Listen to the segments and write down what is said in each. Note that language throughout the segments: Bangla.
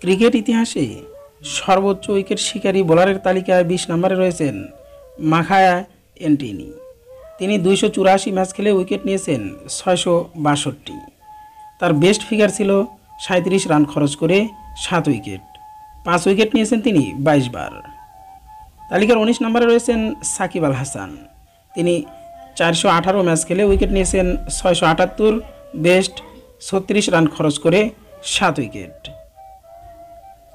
ক্রিকেট ইতিহাসে সর্বোচ্চ উইকেট শিকারী বোলারের তালিকায় ২০ নম্বরে রয়েছেন মাখায়া এন্টিনি। তিনি ২৮৪ ম্যাচ খেলে উইকেট নিয়েছেন ৬৬২। তার বেস্ট ফিগার ছিল ৩৭ রান খরচ করে ৭ উইকেট। ৫ উইকেট নিয়েছেন তিনি ২২ বার। তালিকার ১৯ নম্বরে রয়েছেন সাকিব আল হাসান। তিনি ৪১৮ ম্যাচ খেলে উইকেট নিয়েছেন ৬৭৮, বেস্ট ৩৬ রান খরচ করে ৭ উইকেট।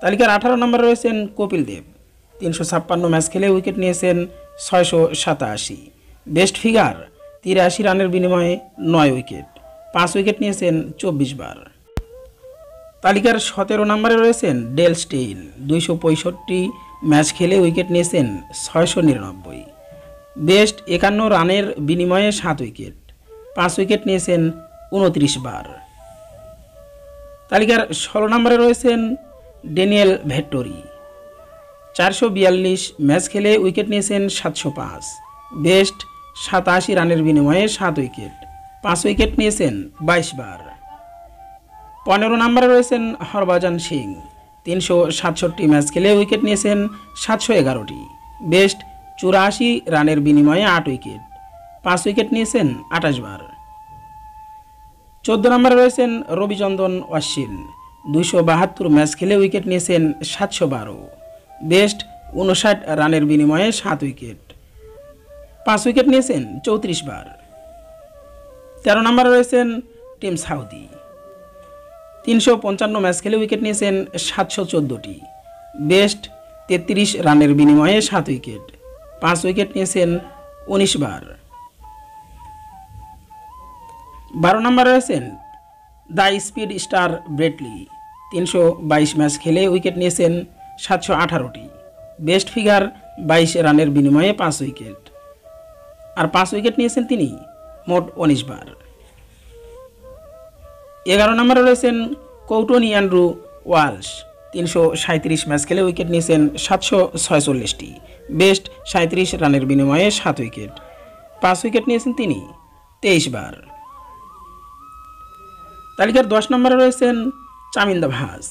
তালিকার ১৮ নম্বরে রয়েছেন কপিল দেব। ৩৫৬ ম্যাচ খেলে উইকেট নিয়েছেন ৬৮৭, বেস্ট ফিগার ৮৩ রানের বিনিময়ে ৯ উইকেট। ৫ উইকেট নিয়েছেন ২৪ বার। তালিকার ১৭ নম্বরে রয়েছেন ডেল স্টেইন। ২৬৫ ম্যাচ খেলে উইকেট নিয়েছেন ৬৯৯, বেস্ট ৫১ রানের বিনিময়ে ৭ উইকেট। ৫ উইকেট নিয়েছেন ২৯ বার। তালিকার ১৬ নম্বরে রয়েছেন ড্যানিয়েল ভেট্টোরি। ৪৪২ ম্যাচ খেলে উইকেট নিয়েছেন ৭০৫, বেস্ট ৮৭ রানের বিনিময়ে ৭ উইকেট। ৫ উইকেট নিয়েছেন ২২ বার। ১৫ নম্বরে রয়েছেন হরভজন সিং। ৩৬৭ ম্যাচ খেলে উইকেট নিয়েছেন ৭১১টি, বেস্ট ৮৪ রানের বিনিময়ে ৮ উইকেট। ৫ উইকেট নিয়েছেন ২৮ বার। ১৪ নম্বরে রয়েছেন রবিচন্দ্রন অশ্বিন। ২৭২ ম্যাচ খেলে উইকেট নিয়েছেন ৭১২, বেস্ট ৫৯ রানের বিনিময়ে ৭ উইকেট। ৫ উইকেট নিয়েছেন ৩৪ বার। ১৩ নম্বরে রয়েছেন টিম সাউদি। ৩৫৫ ম্যাচ খেলে উইকেট নিয়েছেন ৭১৪টি, বেস্ট ৩৩ রানের বিনিময়ে ৭ উইকেট। ৫ উইকেট নিয়েছেন ১৯ বার। ১২ নম্বরে রয়েছেন the speed star Brett Lee. ৩২২ match খেলে উইকেট নিয়েছেন ৭১৮টি, বেস্ট ফিগার ২২ রানের বিনিময়ে ৫ উইকেট। আর ৫ উইকেট নিয়েছেন তিনি মোট ১৯ বার। ১১ নম্বরে রয়েছেন কৌটনি অ্যান্ড্রু ওয়ালশ। ৩৩৭ ম্যাচ খেলে উইকেট নিয়েছেন ৭৪৬টি, বেস্ট ৩৭ রানের বিনিময়ে ৭ উইকেট। ৫ উইকেট নিয়েছেন তিনি ২৩ বার। তালিকার ১০ নম্বরে রয়েছেন চামিন্দা ভাস।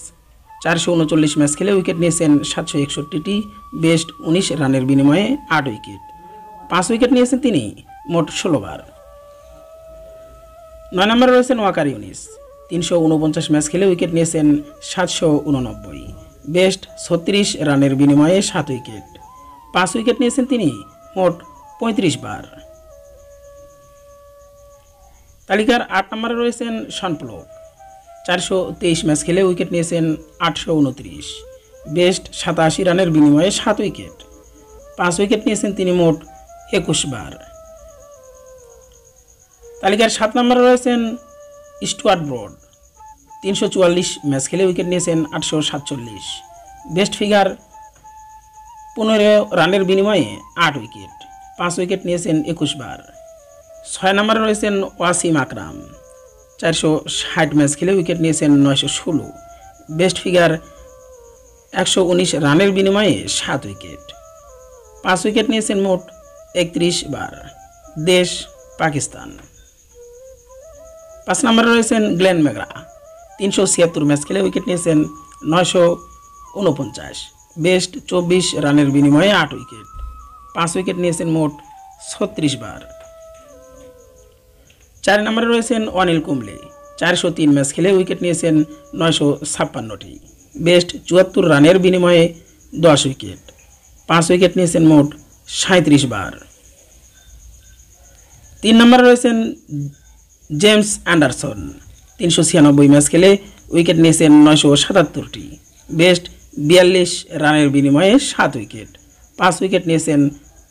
৪৩৯ ম্যাচ খেলে উইকেট নিয়েছেন ৭৬১টি, বেস্ট ১৯ রানের বিনিময়ে ৮ উইকেট। ৫ উইকেট নিয়েছেন তিনি মোট ১৬ বার। ৯ নম্বরে রয়েছেন ওয়াকার ইউনিস। ৩৪৯ ম্যাচ খেলে উইকেট নিয়েছেন ৭৮৯, বেস্ট ৩৬ রানের বিনিময়ে ৭ উইকেট। ৫ উইকেট নিয়েছেন তিনি মোট ৩৫ বার। তালিকার ৮ নম্বরে রয়েছেন শন প্লোক। ৪২৩ ম্যাচ খেলে উইকেট নিয়েছেন ৮২৯, বেস্ট ৮৭ রানের বিনিময়ে ৭ উইকেট। ৫ উইকেট নিয়েছেন তিনি মোট ২১ বার। তালিকার ৭ নম্বরে রয়েছেন স্টুয়ার্ট ব্রড। ৩৪৪ ম্যাচ খেলে উইকেট নিয়েছেন ৮৪৭, বেস্ট ফিগার ১৫ রানের বিনিময়ে ৮ উইকেট। ৫ উইকেট নিয়েছেন ২১ বার। ৬ নম্বরে রয়েছেন ওয়াসিম আকরাম। ৪৬০ ম্যাচ খেলে উইকেট নিয়েছেন ৯১৬, বেস্ট ফিগার ১১৯ রানের বিনিময়ে ৭ উইকেট। ৫ উইকেট নিয়েছেন মোট ৩১ বার। দেশ পাকিস্তান। ৫ নম্বরে রয়েছেন গ্লেন ম্যাকগ্রা। ৩৭৬ ম্যাচ খেলে উইকেট নিয়েছেন ৯৪৯, বেস্ট ২৪ রানের বিনিময়ে ৮ উইকেট। ৫ উইকেট নিয়েছেন মোট ৩৬ বার। ৪ নম্বরে রয়েছেন অনিল কুম্বলে। ৪০৩ ম্যাচ খেলে উইকেট নিয়েছেন ৯৫৬টি, বেস্ট ৭৪ রানের বিনিময়ে ১০ উইকেট। ৫ উইকেট নিয়েছেন মোট ৩৭ বার। ৩ নম্বরে রয়েছেন জেমস অ্যান্ডারসন। ৩৯৬ ম্যাচ খেলে উইকেট নিয়েছেন ৯৭৭টি, বেস্ট ৪২ রানের বিনিময়ে ৭ উইকেট। ৫ উইকেট নিয়েছেন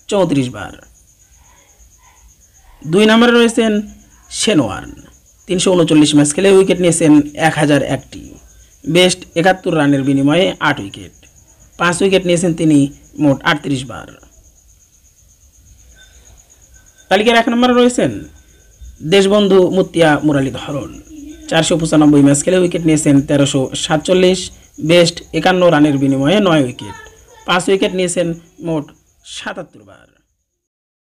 ৩৪ বার। ২ নম্বরে রয়েছেন শেন ওয়ার্ন। ৩৩৯ ম্যাচ খেলে উইকেট নিয়েছেন ১০০১টি, বেস্ট ৭১ রানের বিনিময়ে ৮ উইকেট। ৫ উইকেট নিয়েছেন তিনি মোট ৩৮ বার। তালিকার ১ নম্বরে রয়েছেন দেশবন্ধু মুতিয়া মুরালীধরন। ৪৯৫ ম্যাচ খেলে উইকেট নিয়েছেন ১৩৪৭, বেস্ট ৫১ রানের বিনিময়ে ৯ উইকেট। ৫ উইকেট নিয়েছেন মোট ৭৭ বার।